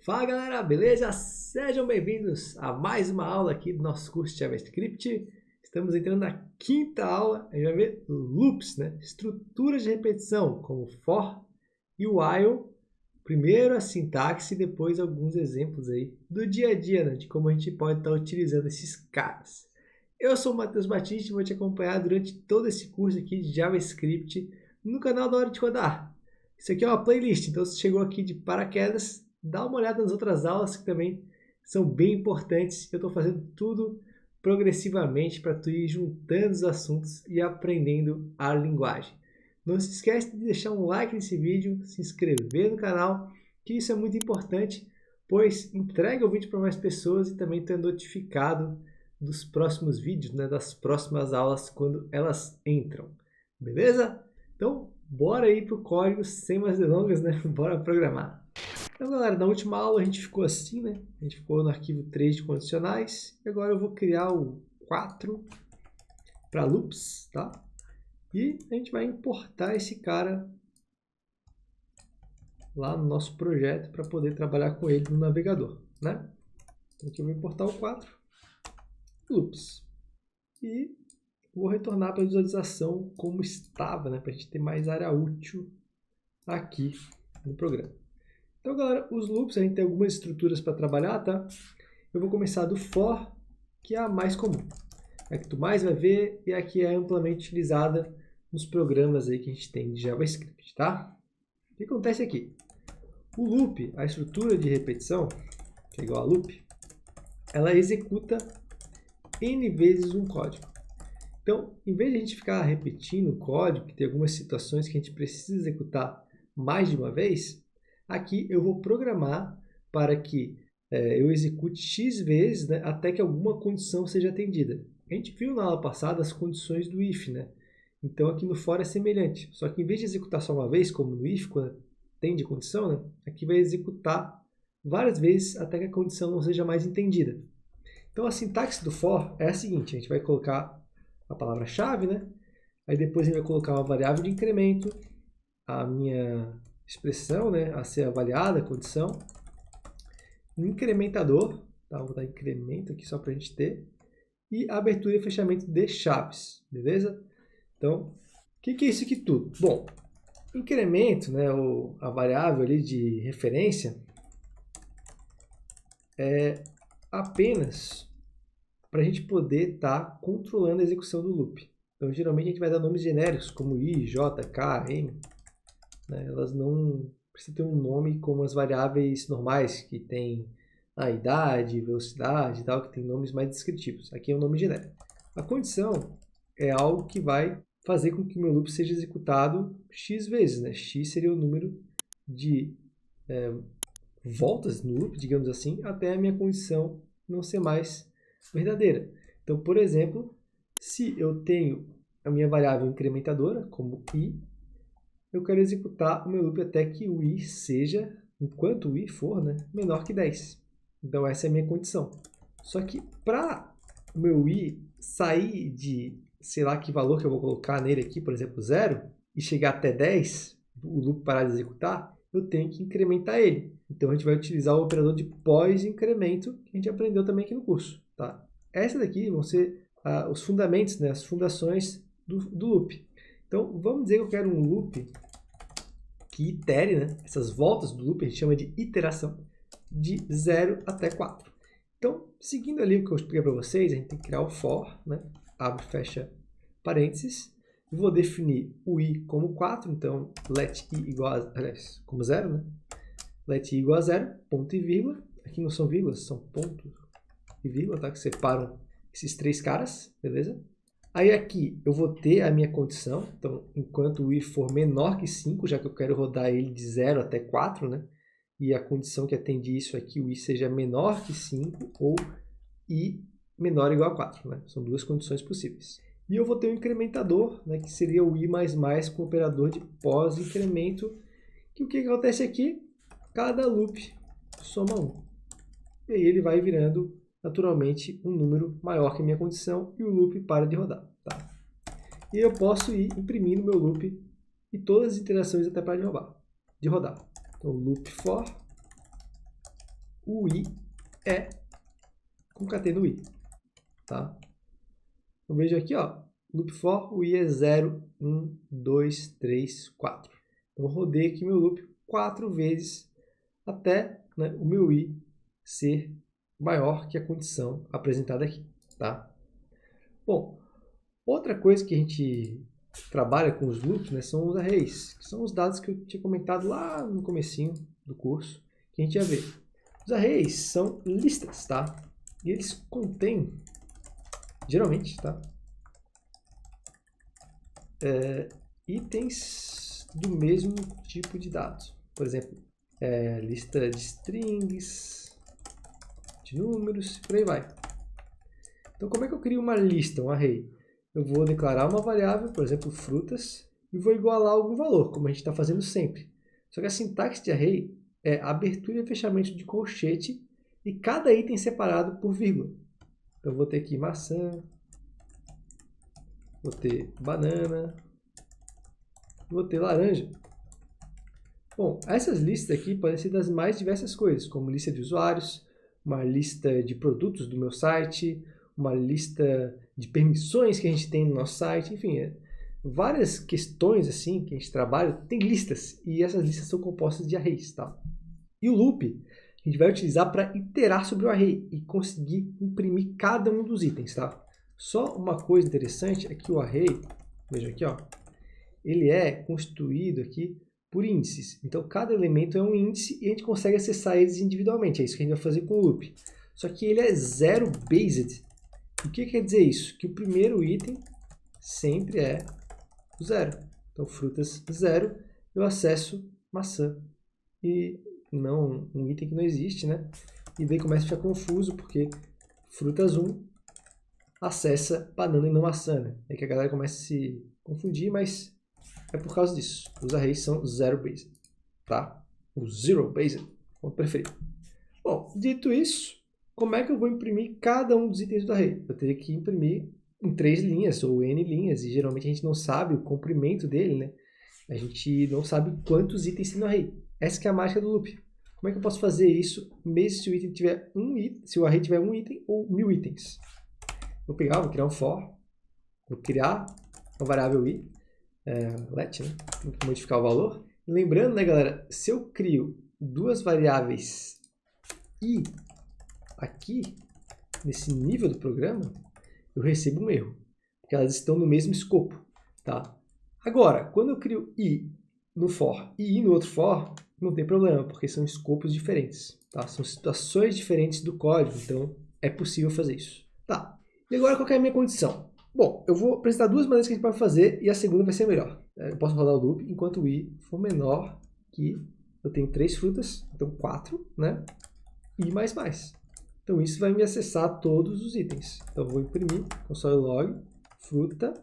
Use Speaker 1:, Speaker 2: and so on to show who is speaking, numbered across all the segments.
Speaker 1: Fala galera, beleza? Sejam bem-vindos a mais uma aula aqui do nosso curso de JavaScript. Estamos entrando na quinta aula, a gente vai ver loops, né? Estruturas de repetição, como for e while. Primeiro a sintaxe e depois alguns exemplos aí do dia a dia, né? De como a gente pode estar utilizando esses caras. Eu sou o Matheus Batista e vou te acompanhar durante todo esse curso aqui de JavaScript no canal da Hora de Codar. Isso aqui é uma playlist, então se chegou aqui de paraquedas, dá uma olhada nas outras aulas que também são bem importantes. Eu estou fazendo tudo progressivamente para tu ir juntando os assuntos e aprendendo a linguagem. Não se esquece de deixar um like nesse vídeo, se inscrever no canal, que isso é muito importante, pois entrega o vídeo para mais pessoas e também tu é notificado dos próximos vídeos, né, das próximas aulas quando elas entram. Beleza? Então, bora aí pro código sem mais delongas, né? Bora programar. Então, galera, na última aula a gente ficou assim, né? A gente ficou no arquivo 3 de condicionais. E agora eu vou criar o 4 para loops, tá? E a gente vai importar esse cara lá no nosso projeto para poder trabalhar com ele no navegador, né? Então aqui eu vou importar o 4 loops. E vou retornar para a visualização como estava, né? Para a gente ter mais área útil aqui no programa. Então, galera, os loops, a gente tem algumas estruturas para trabalhar, tá? Eu vou começar do for, que é a mais comum. É a que tu mais vai ver e a que é amplamente utilizada nos programas aí que a gente tem de JavaScript, tá? O que acontece aqui? O loop, a estrutura de repetição, que é igual a loop, ela executa N vezes um código. Então, em vez de a gente ficar repetindo o código, que tem algumas situações que a gente precisa executar mais de uma vez, aqui eu vou programar para que eu execute X vezes, né, até que alguma condição seja atendida. A gente viu na aula passada as condições do if, né? Então aqui no for é semelhante, só que em vez de executar só uma vez, como no if, quando atende a condição, né, aqui vai executar várias vezes até que a condição não seja mais entendida. Então a sintaxe do for é a seguinte, a gente vai colocar a palavra-chave, né? Aí depois a gente vai colocar uma variável de incremento, a minha expressão, né, a ser avaliada, a condição, um incrementador, tá? Vou botar incremento aqui só para a gente ter, e abertura e fechamento de chaves, beleza? Então, o que é isso aqui tudo? Bom, incremento, né, a variável ali de referência, é apenas para a gente poder estar controlando a execução do loop. Então, geralmente a gente vai dar nomes genéricos, como i, j, k, m, né? Elas não precisam ter um nome como as variáveis normais, que tem a idade, velocidade e tal, que tem nomes mais descritivos. Aqui é um nome genérico. A condição é algo que vai fazer com que o meu loop seja executado x vezes, né? X seria o número de voltas no loop, digamos assim, até a minha condição não ser mais verdadeira. Então, por exemplo, se eu tenho a minha variável incrementadora, como i, eu quero executar o meu loop até que o i seja, enquanto o i for, né, menor que 10. Então, essa é a minha condição. Só que para o meu i sair de, sei lá que valor que eu vou colocar nele aqui, por exemplo, 0, e chegar até 10, o loop parar de executar, eu tenho que incrementar ele. Então, a gente vai utilizar o operador de pós-incremento, que a gente aprendeu também aqui no curso. Tá? Essa daqui vão ser os fundamentos, né, as fundações do loop. Então, vamos dizer que eu quero um loop que itere, né, essas voltas do loop, a gente chama de iteração, de 0 até 4. Então, seguindo ali o que eu expliquei para vocês, a gente tem que criar o for, né, abre e fecha parênteses, vou definir o i como 4, então let i igual a, aliás, como 0, né? Let i igual a 0, ponto e vírgula. Aqui não são vírgulas, são pontos e vírgula, tá? Que separam esses três caras, beleza? Aí aqui eu vou ter a minha condição, então enquanto o i for menor que 5, já que eu quero rodar ele de 0 até 4, né? E a condição que atende isso é que o i seja menor que 5 ou i menor ou igual a 4, né? São duas condições possíveis. E eu vou ter um incrementador, né, que seria o i++ com o operador de pós-incremento, que o que acontece aqui? Cada loop soma 1. E aí ele vai virando, naturalmente, um número maior que a minha condição e o loop para de rodar. Tá? E eu posso ir imprimindo meu loop e todas as iterações até parar de rodar. Então, loop for o i é concateno i, tá? Então veja aqui, ó, loop for, o i é 0, 1, 2, 3, 4. Então eu rodei aqui meu loop 4 vezes até, né, o meu i ser maior que a condição apresentada aqui, tá? Bom, outra coisa que a gente trabalha com os loops, né, são os arrays, que são os dados que eu tinha comentado lá no comecinho do curso, que a gente ia ver. Os arrays são listas, tá? E eles contêm, geralmente, tá? Itens do mesmo tipo de dados. Por exemplo, lista de strings, de números, por aí vai. Então, como é que eu crio uma lista, um array? Eu vou declarar uma variável, por exemplo, frutas, e vou igualar algum valor, como a gente está fazendo sempre. Só que a sintaxe de array é abertura e fechamento de colchete e cada item separado por vírgula. Então, eu vou ter aqui maçã, vou ter banana, vou ter laranja. Bom, essas listas aqui podem ser das mais diversas coisas, como lista de usuários, uma lista de produtos do meu site, uma lista de permissões que a gente tem no nosso site, enfim, várias questões assim que a gente trabalha, tem listas, e essas listas são compostas de arrays, tá? E o loop a gente vai utilizar para iterar sobre o array e conseguir imprimir cada um dos itens, tá? Só uma coisa interessante é que o array, veja aqui, ó, ele é constituído aqui por índices. Então, cada elemento é um índice e a gente consegue acessar eles individualmente. É isso que a gente vai fazer com o loop. Só que ele é zero-based. O que quer dizer isso? Que o primeiro item sempre é o zero. Então, frutas 0, eu acesso maçã. E não um item que não existe, né? E daí começa a ficar confuso, porque frutas 1 acessa banana e não maçã, né? É que a galera começa a se confundir, mas é por causa disso. Os arrays são zero-based, tá? O zero-based, como preferir. Bom, dito isso, como é que eu vou imprimir cada um dos itens do array? Eu teria que imprimir em 3 linhas ou n linhas, e geralmente a gente não sabe o comprimento dele, né? A gente não sabe quantos itens tem no array. Essa que é a mágica do loop. Como é que eu posso fazer isso, mesmo se o item tiver se o array tiver um item ou 1000 itens? Vou criar um for, vou criar uma variável i, let, né? Vou modificar o valor. E lembrando, né, galera, se eu crio duas variáveis i aqui, nesse nível do programa, eu recebo um erro, porque elas estão no mesmo escopo, tá? Agora, quando eu crio i no for e i no outro for, não tem problema, porque são escopos diferentes, tá? São situações diferentes do código, então é possível fazer isso. Tá, e agora qual que é a minha condição? Bom, eu vou apresentar duas maneiras que a gente pode fazer e a segunda vai ser melhor. Eu posso rodar o loop enquanto o i for menor que eu tenho 3 frutas, então 4, né? I mais mais. Então isso vai me acessar todos os itens. Então eu vou imprimir console log fruta,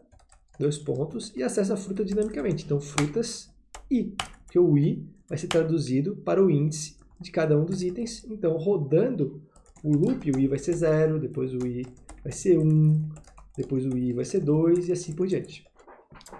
Speaker 1: 2 pontos, e acesso a fruta dinamicamente. Então frutas i, porque o i vai ser traduzido para o índice de cada um dos itens. Então rodando o loop, o i vai ser 0, depois o i vai ser 1, depois o i vai ser 2 e assim por diante.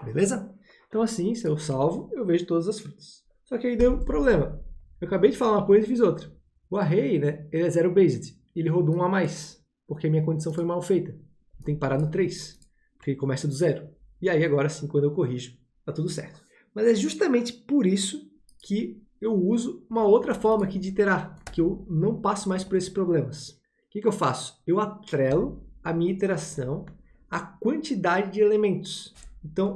Speaker 1: Beleza? Então assim, se eu salvo, eu vejo todas as frutas. Só que aí deu um problema. Eu acabei de falar uma coisa e fiz outra. O array, né, ele é zero-based. Ele rodou um a mais, porque a minha condição foi mal feita. Eu tenho que parar no 3, porque ele começa do 0. E aí agora sim, quando eu corrijo, tá tudo certo. Mas é justamente por isso que eu uso uma outra forma aqui de iterar, que eu não passo mais por esses problemas. O que eu faço? Eu atrelo a minha iteração à quantidade de elementos. Então,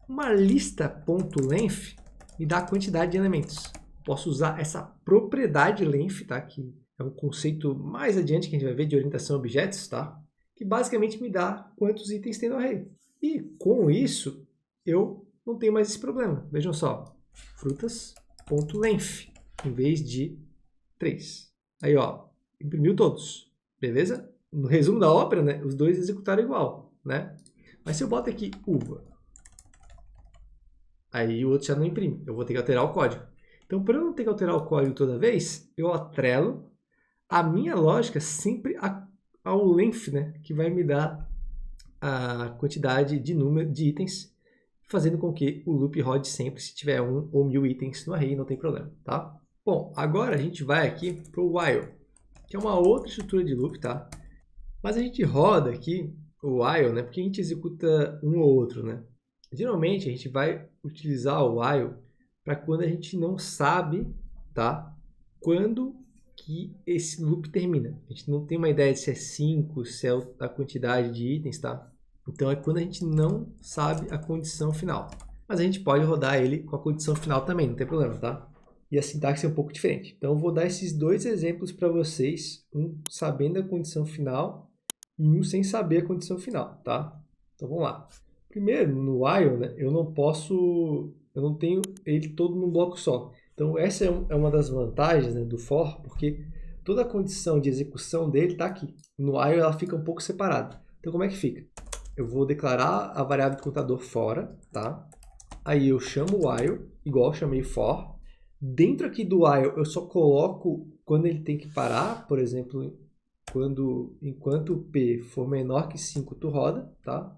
Speaker 1: uma lista.length me dá a quantidade de elementos. Posso usar essa propriedade length, tá? Que é um conceito mais adiante que a gente vai ver de orientação a objetos, tá? Que basicamente me dá quantos itens tem no array. E com isso, eu não tenho mais esse problema. Vejam só, frutas.length em vez de 3. Aí, ó, imprimiu todos, beleza? No resumo da ópera, né, os dois executaram igual, né? Mas se eu boto aqui uva, aí o outro já não imprime. Eu vou ter que alterar o código. Então, para eu não ter que alterar o código toda vez, eu atrelo a minha lógica sempre ao length, né, que vai me dar a quantidade de número de itens, fazendo com que o loop rode sempre se tiver 1 ou 1000 itens no array, não tem problema, tá? Bom, agora a gente vai aqui para o while. que é uma outra estrutura de loop, tá? Mas a gente roda aqui o while, né? Porque a gente executa um ou outro, né? Geralmente a gente vai utilizar o while para quando a gente não sabe, tá? Quando que esse loop termina. A gente não tem uma ideia de se é 5, se é a quantidade de itens, tá? Então é quando a gente não sabe a condição final. Mas a gente pode rodar ele com a condição final também, não tem problema, tá? E a sintaxe é um pouco diferente. Então eu vou dar esses dois exemplos para vocês, um sabendo a condição final e um sem saber a condição final, tá? Então vamos lá. Primeiro, no while, né, eu não tenho ele todo num bloco só. Então essa é uma das vantagens, né, do for, porque toda a condição de execução dele está aqui. No while ela fica um pouco separada. Então como é que fica? Eu vou declarar a variável do contador fora, tá? Aí eu chamo o while, igual eu chamei for. Dentro aqui do while eu só coloco quando ele tem que parar, por exemplo, enquanto o P for menor que 5, tu roda, tá?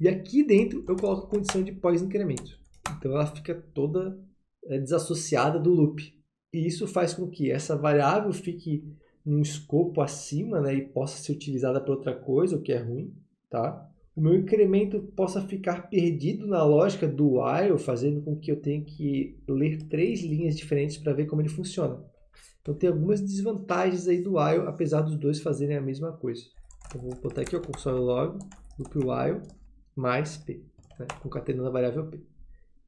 Speaker 1: E aqui dentro eu coloco a condição de pós-incremento. Então ela fica toda desassociada do loop. E isso faz com que essa variável fique num escopo acima, né, e possa ser utilizada para outra coisa, o que é ruim, tá? O meu incremento possa ficar perdido na lógica do while, fazendo com que eu tenha que ler 3 linhas diferentes para ver como ele funciona. Então tem algumas desvantagens aí do while, apesar dos dois fazerem a mesma coisa. Então vou botar aqui o console log, loop while, mais p, né, concatenando a variável p.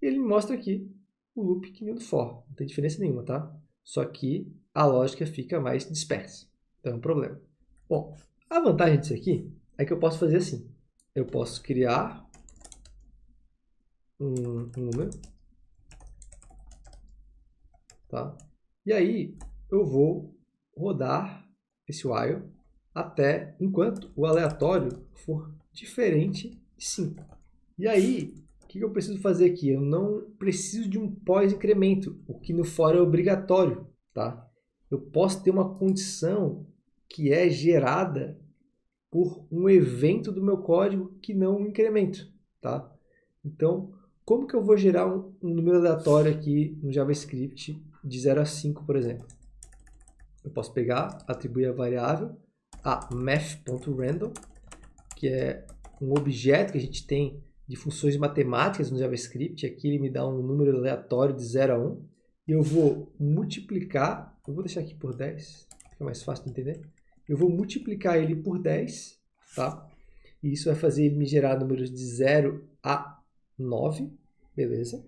Speaker 1: E ele me mostra aqui o loop que nem do for, não tem diferença nenhuma, tá? Só que a lógica fica mais dispersa, então é um problema. Bom, a vantagem disso aqui é que eu posso fazer assim. Eu posso criar um número, tá? E aí eu vou rodar esse while até enquanto o aleatório for diferente de 5. E aí, o que eu preciso fazer aqui? Eu não preciso de um pós-incremento, o que no for é obrigatório, tá? Eu posso ter uma condição que é gerada por um evento do meu código que não um incremento, tá? Então, como que eu vou gerar um número aleatório aqui no JavaScript de 0 a 5, por exemplo? Eu posso pegar, atribuir a variável a math.random, que é um objeto que a gente tem de funções matemáticas no JavaScript. Aqui ele me dá um número aleatório de 0 a 1. E eu vou multiplicar, eu vou deixar aqui por 10, fica mais fácil de entender. Eu vou multiplicar ele por 10, tá? E isso vai fazer ele me gerar números de 0 a 9, beleza?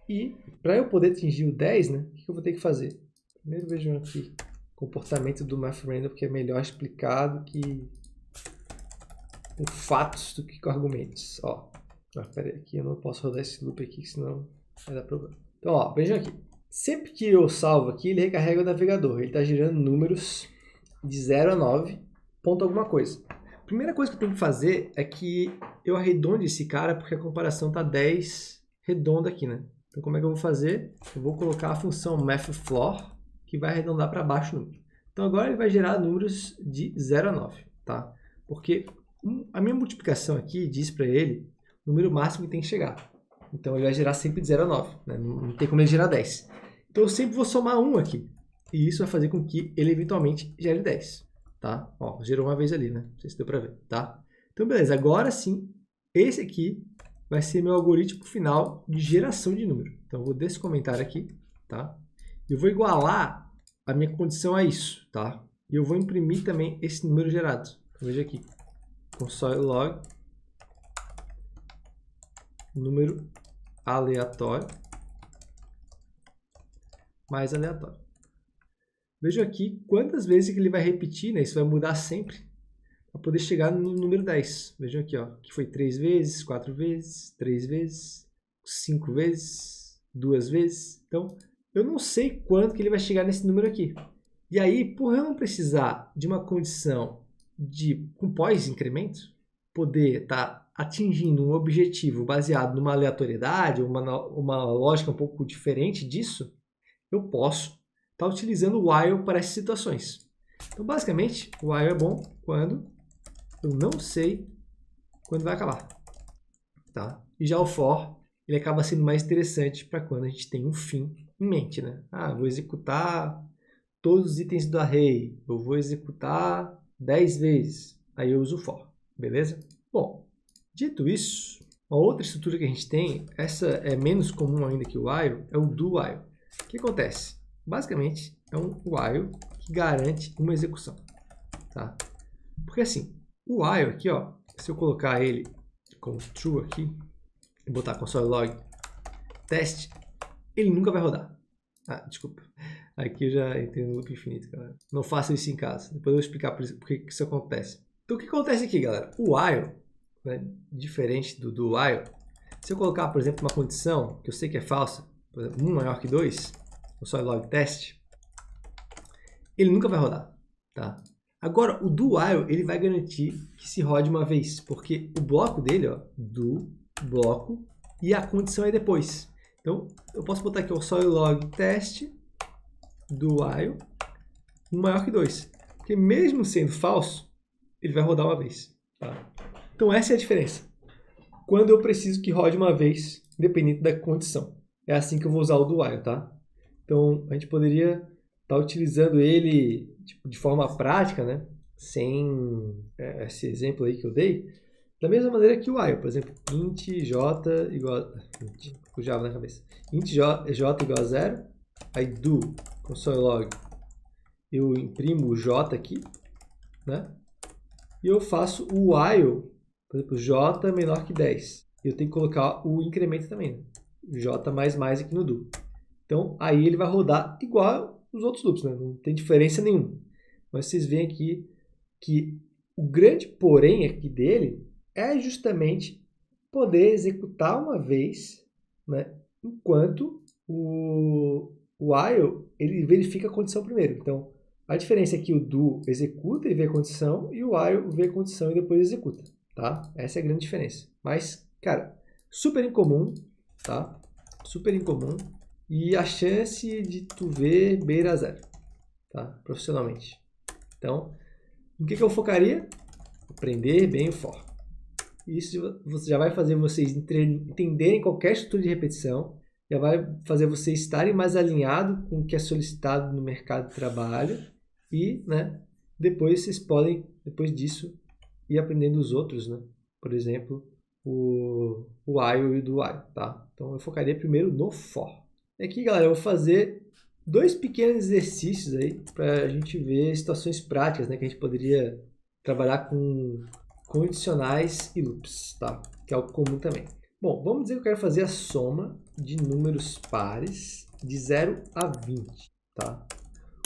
Speaker 1: E para eu poder atingir o 10, né, o que eu vou ter que fazer? Primeiro vejam aqui o comportamento do math_random, que é melhor explicado que com fatos do que com argumentos. Ó, espera aí, aqui eu não posso rodar esse loop aqui, senão vai dar problema. Então, ó, vejam aqui. Sempre que eu salvo aqui, ele recarrega o navegador. Ele está gerando números de 0 a 9, ponto alguma coisa. A primeira coisa que eu tenho que fazer é que eu arredonde esse cara, porque a comparação está 10 redonda aqui, né? Então, como é que eu vou fazer? Eu vou colocar a função mathFloor, que vai arredondar para baixo o número. Então, agora ele vai gerar números de 0 a 9, tá? Porque a minha multiplicação aqui diz para ele o número máximo que tem que chegar. Então, ele vai gerar sempre de 0 a 9, né? Não tem como ele gerar 10. Então, eu sempre vou somar 1 aqui. E isso vai fazer com que ele eventualmente gere 10, tá? Ó, gerou uma vez ali, né? Não sei se deu para ver, tá? Então, beleza. Agora sim, esse aqui vai ser meu algoritmo final de geração de número. Então, eu vou desse comentário aqui, tá? Eu vou igualar a minha condição a isso, tá? E eu vou imprimir também esse número gerado. Então, veja aqui. Console log número aleatório mais aleatório. Veja aqui quantas vezes que ele vai repetir, né? Isso vai mudar sempre para poder chegar no número 10. Vejam aqui, ó, que foi 3 vezes, 4 vezes, 3 vezes, 5 vezes, 2 vezes. Então, eu não sei quando que ele vai chegar nesse número aqui. E aí, por eu não precisar de uma condição com pós-incremento, poder estar atingindo um objetivo baseado numa aleatoriedade, uma lógica um pouco diferente disso, eu posso estar utilizando o while para essas situações. Então, basicamente, o while é bom quando eu não sei quando vai acabar, tá? E já o for, ele acaba sendo mais interessante para quando a gente tem um fim em mente, né? Ah, vou executar todos os itens do array. Eu vou executar 10 vezes. Aí eu uso o for, beleza? Bom, dito isso, uma outra estrutura que a gente tem, essa é menos comum ainda que o while, é o do while. O que acontece? Basicamente, é um while que garante uma execução. Tá? Porque assim, o while aqui, ó, se eu colocar ele como true aqui, e botar console log teste, ele nunca vai rodar. Ah, desculpa. Aqui eu já entrei no loop infinito, galera. Não faça isso em casa. Depois eu vou explicar por que isso acontece. Então, o que acontece aqui, galera? O while, né, diferente do while, se eu colocar, por exemplo, uma condição que eu sei que é falsa, por exemplo, 1 maior que 2, console log teste, ele nunca vai rodar, tá? Agora, o do while, ele vai garantir que se rode uma vez, porque o bloco dele, ó, do bloco, e a condição é depois. Então, eu posso botar aqui o console log teste do while 1 maior que 2. Porque mesmo sendo falso, ele vai rodar uma vez. Tá? Então, essa é a diferença. Quando eu preciso que rode uma vez, independente da condição. É assim que eu vou usar o do while, tá? Então, a gente poderia estar utilizando ele tipo, de forma prática, né? Sem esse exemplo aí que eu dei. Da mesma maneira que o while, por exemplo, int j igual com Java na cabeça. Int j igual a 0, aí do console log eu imprimo o j aqui, né? E eu faço o while, por exemplo, j menor que 10. Eu tenho que colocar o incremento também, né? J mais aqui no do. Então, aí ele vai rodar igual os outros loops, né? Não tem diferença nenhuma. Mas vocês veem aqui que o grande porém aqui dele é justamente poder executar uma vez, né? Enquanto o while ele verifica a condição primeiro. Então, a diferença é que o do executa e vê a condição, e o while vê a condição e depois executa, tá? Essa é a grande diferença. Mas, cara, super incomum, tá? Super incomum. E a chance de tu ver beira zero, tá? Profissionalmente. Então, no que eu focaria? Aprender bem o for. Isso já vai fazer vocês entenderem qualquer estrutura de repetição, já vai fazer vocês estarem mais alinhados com o que é solicitado no mercado de trabalho e, né, depois vocês podem, depois disso, ir aprendendo os outros, né? Por exemplo, o while e o do while, tá? Então, eu focaria primeiro no for. E aqui, galera, eu vou fazer 2 pequenos exercícios aí para a gente ver situações práticas, né, que a gente poderia trabalhar com condicionais e loops, tá? Que é algo comum também. Bom, vamos dizer que eu quero fazer a soma de números pares de 0 a 20, tá?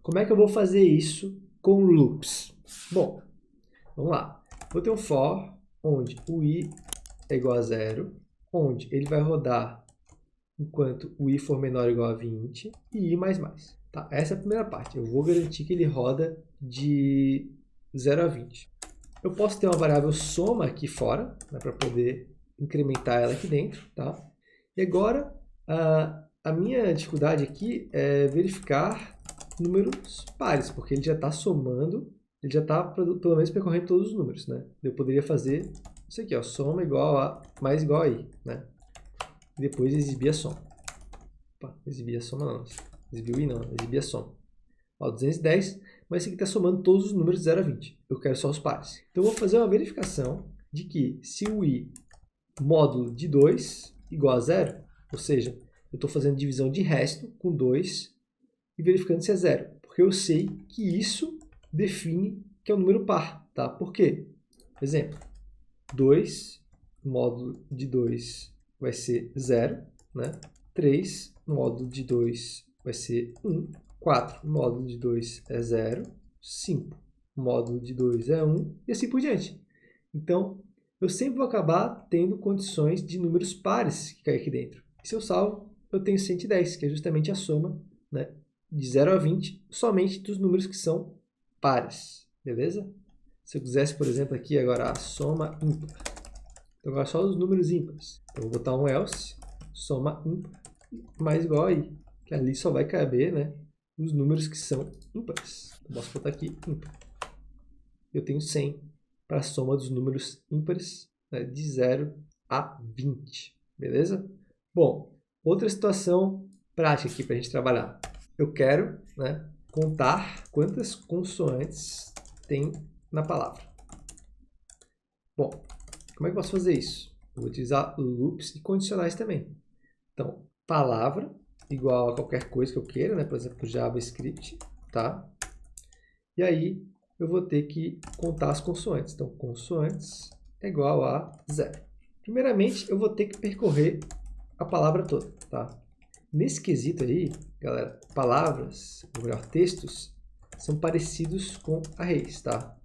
Speaker 1: Como é que eu vou fazer isso com loops? Bom, vamos lá. Vou ter um for onde o i é igual a 0, onde ele vai rodar enquanto o i for menor ou igual a 20 e i mais mais. Tá? Essa é a primeira parte. Eu vou garantir que ele roda de 0 a 20. Eu posso ter uma variável soma aqui fora, né, para poder incrementar ela aqui dentro. Tá? E agora, a minha dificuldade aqui é verificar números pares, porque ele já está somando, ele já está pelo menos percorrendo todos os números. Né? Eu poderia fazer isso aqui, ó, soma igual a mais igual a i. Né? E depois exibir a soma. Opa, exibir a soma não. Exibir o i não, exibir a soma. Ó, 210, mas esse aqui está somando todos os números de 0 a 20. Eu quero só os pares. Então, eu vou fazer uma verificação de que se o i módulo de 2 igual a 0, ou seja, eu estou fazendo divisão de resto com 2 e verificando se é 0. Porque eu sei que isso define que é um número par. Tá? Por quê? Exemplo, 2 módulo de 2 vai ser 0, né? 3 módulo de 2 vai ser 1, 4 módulo de 2 é 0, 5 módulo de 2 é 1 e assim por diante. Então, eu sempre vou acabar tendo condições de números pares que caem aqui dentro. E se eu salvo, eu tenho 110, que é justamente a soma, né, de 0 a 20, somente dos números que são pares, beleza? Se eu quisesse, por exemplo, aqui agora a soma ímpar. Então, agora só os números ímpares. Então, eu vou botar um else, soma ímpar, mais igual a i, que ali só vai caber, né, os números que são ímpares. Eu posso botar aqui ímpar. Eu tenho 100 para a soma dos números ímpares, né, de 0 a 20. Beleza? Bom, outra situação prática aqui para a gente trabalhar. Eu quero, né, contar quantas consoantes tem na palavra. Bom, como é que eu posso fazer isso? Eu vou utilizar loops e condicionais também. Então, palavra igual a qualquer coisa que eu queira, né? Por exemplo, JavaScript, tá? E aí, eu vou ter que contar as consoantes. Então, consoantes é igual a 0. Primeiramente, eu vou ter que percorrer a palavra toda, tá? Nesse quesito aí, galera, palavras, ou melhor, textos, são parecidos com arrays, tá?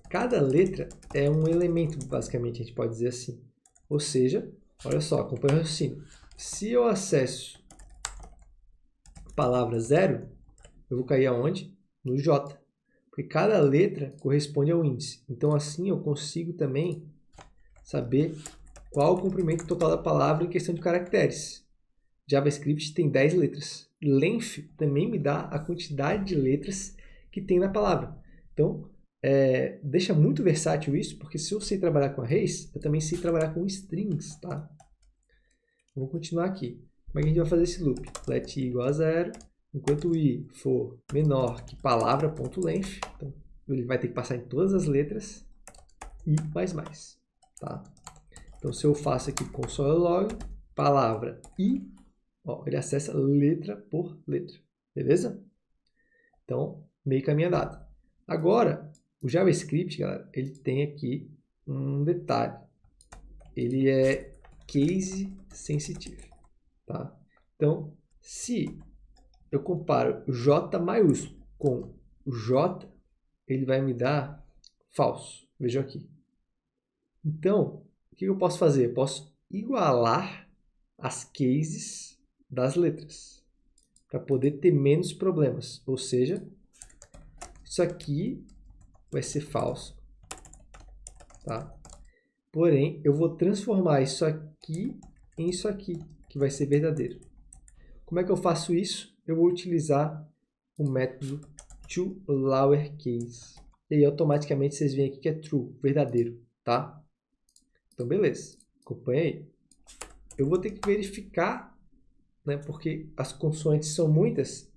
Speaker 1: Cada letra é um elemento, basicamente, a gente pode dizer assim. Ou seja, olha só, acompanha o raciocínio. Se eu acesso palavra 0, eu vou cair aonde? No J. Porque cada letra corresponde ao índice. Então, assim, eu consigo também saber qual o comprimento total da palavra em questão de caracteres. JavaScript tem 10 letras. Length também me dá a quantidade de letras que tem na palavra. Então, deixa muito versátil isso, porque se eu sei trabalhar com arrays, eu também sei trabalhar com strings, tá? Vamos continuar aqui. Como é que a gente vai fazer esse loop? Let i igual a 0, enquanto i for menor que palavra.length, então ele vai ter que passar em todas as letras, i mais mais, tá? Então, se eu faço aqui console.log, palavra i, ó, ele acessa letra por letra, beleza? Então, meio caminho andado. Agora, o JavaScript, galera, ele tem aqui um detalhe. Ele é case sensitive, tá? Então, se eu comparo J maiúsculo com J, ele vai me dar falso. Vejam aqui. Então, o que eu posso fazer? Eu posso igualar as cases das letras para poder ter menos problemas. Ou seja, isso aqui vai ser falso, tá? Porém, eu vou transformar isso aqui em isso aqui, que vai ser verdadeiro. Como é que eu faço isso? Eu vou utilizar o método toLowerCase. E aí, automaticamente, vocês veem aqui que é true, verdadeiro, tá? Então, beleza. Acompanha aí. Eu vou ter que verificar, né, porque as consoantes são muitas,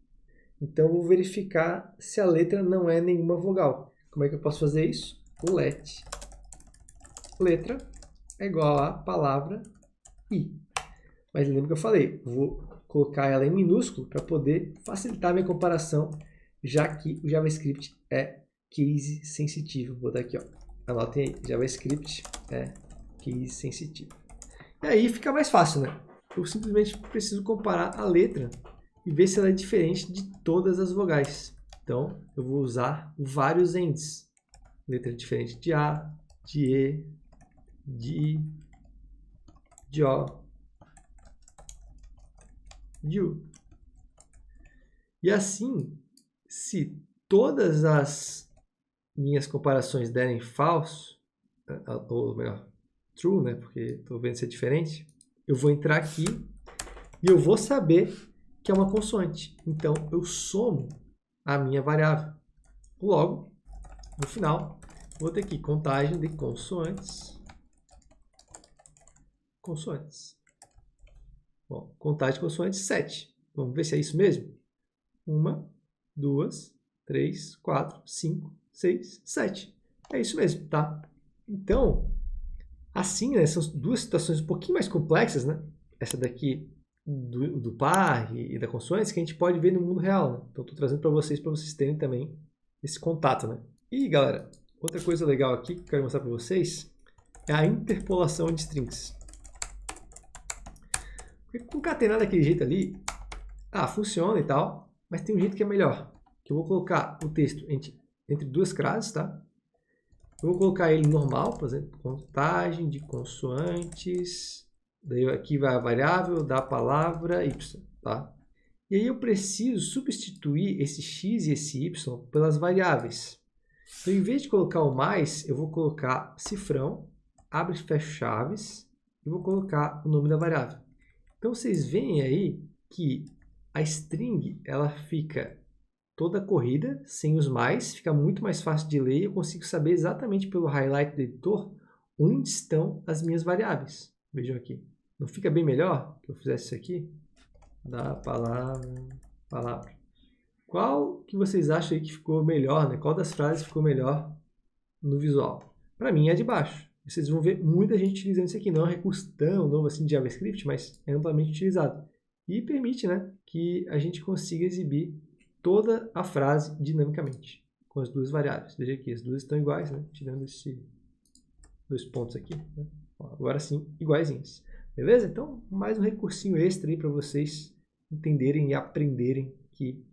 Speaker 1: então eu vou verificar se a letra não é nenhuma vogal. Como é que eu posso fazer isso? O let letra é igual a palavra i. Mas lembra que eu falei, vou colocar ela em minúsculo para poder facilitar a minha comparação, já que o JavaScript é case sensitivo. Vou botar aqui, ó. Anotem aí, JavaScript é case sensitivo. E aí fica mais fácil, né? Eu simplesmente preciso comparar a letra e ver se ela é diferente de todas as vogais. Então, eu vou usar vários ends. Letra diferente de A, de E, de I, de O, de U. E assim, se todas as minhas comparações derem falso, ou melhor, true, né? Porque estou vendo se é diferente, eu vou entrar aqui e eu vou saber que é uma consoante. Então, eu somo a minha variável. Logo, no final, vou ter aqui contagem de consoantes. Bom, contagem de consoantes 7. Vamos ver se é isso mesmo? 1, 2, 3, 4, 5, 6, 7. É isso mesmo, tá? Então, assim, né, são duas situações um pouquinho mais complexas, né? Essa daqui do par e da consoantes que a gente pode ver no mundo real, né? Então, estou trazendo para vocês terem também esse contato, né? E, galera, outra coisa legal aqui que eu quero mostrar para vocês é a interpolação de strings. Porque concatenar daquele jeito ali, funciona e tal, mas tem um jeito que é melhor. Que eu vou colocar o texto entre duas classes, tá? Eu vou colocar ele normal, por exemplo, contagem de consoantes. Daí aqui vai a variável da palavra y, tá? E aí eu preciso substituir esse x e esse y pelas variáveis. Então, em vez de colocar o mais, eu vou colocar cifrão, abre e fecha chaves, e vou colocar o nome da variável. Então, vocês veem aí que a string ela fica toda corrida, sem os mais, fica muito mais fácil de ler e eu consigo saber exatamente pelo highlight do editor onde estão as minhas variáveis. Vejam aqui. Não fica bem melhor que eu fizesse isso aqui? Da palavra. Qual que vocês acham aí que ficou melhor, né? Qual das frases ficou melhor no visual? Para mim é a de baixo. Vocês vão ver muita gente utilizando isso aqui. Não é um recurso tão novo assim de JavaScript, mas é amplamente utilizado. E permite, né, que a gente consiga exibir toda a frase dinamicamente, com as duas variáveis. Veja aqui, as duas estão iguais, né? Tirando esses dois pontos aqui. Né? Agora sim, iguaizinhos. Beleza? Então, mais um recursinho extra aí para vocês entenderem e aprenderem que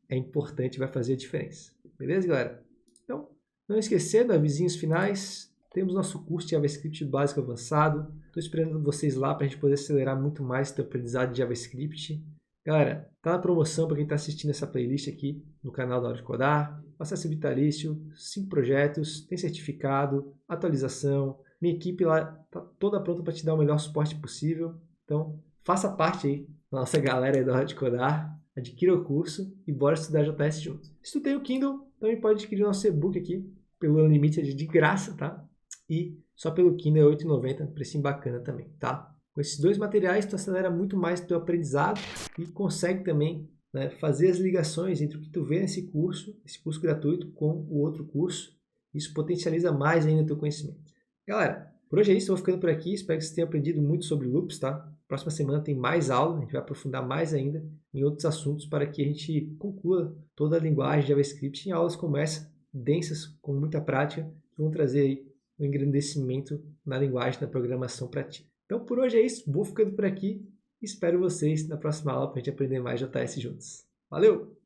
Speaker 1: é importante e vai fazer a diferença. Beleza, galera? Então, não esquecendo, avisinhos finais, temos nosso curso de JavaScript básico avançado. Estou esperando vocês lá para a gente poder acelerar muito mais o aprendizado de JavaScript. Galera, tá na promoção para quem está assistindo essa playlist aqui no canal da Hora de Codar. Acesso vitalício, 5 projetos, tem certificado, atualização. Minha equipe lá está toda pronta para te dar o melhor suporte possível. Então, faça parte aí da nossa galera aí da Hora de Codar. Adquira o curso e bora estudar JS junto. Se tu tem o Kindle, também pode adquirir nosso e-book aqui pelo Unlimited de graça, tá? E só pelo Kindle é R$ 8,90, precinho bacana também, tá? Com esses dois materiais, tu acelera muito mais o teu aprendizado e consegue também, né, fazer as ligações entre o que tu vê nesse curso, esse curso gratuito, com o outro curso. Isso potencializa mais ainda o teu conhecimento. Galera, por hoje é isso, eu vou ficando por aqui. Espero que vocês tenham aprendido muito sobre loops, tá? Próxima semana tem mais aula, a gente vai aprofundar mais ainda em outros assuntos para que a gente conclua toda a linguagem de JavaScript em aulas como essa, densas, com muita prática, que vão trazer aí um engrandecimento na linguagem da programação para ti. Então, por hoje é isso. Vou ficando por aqui. Espero vocês na próxima aula para a gente aprender mais JS juntos. Valeu!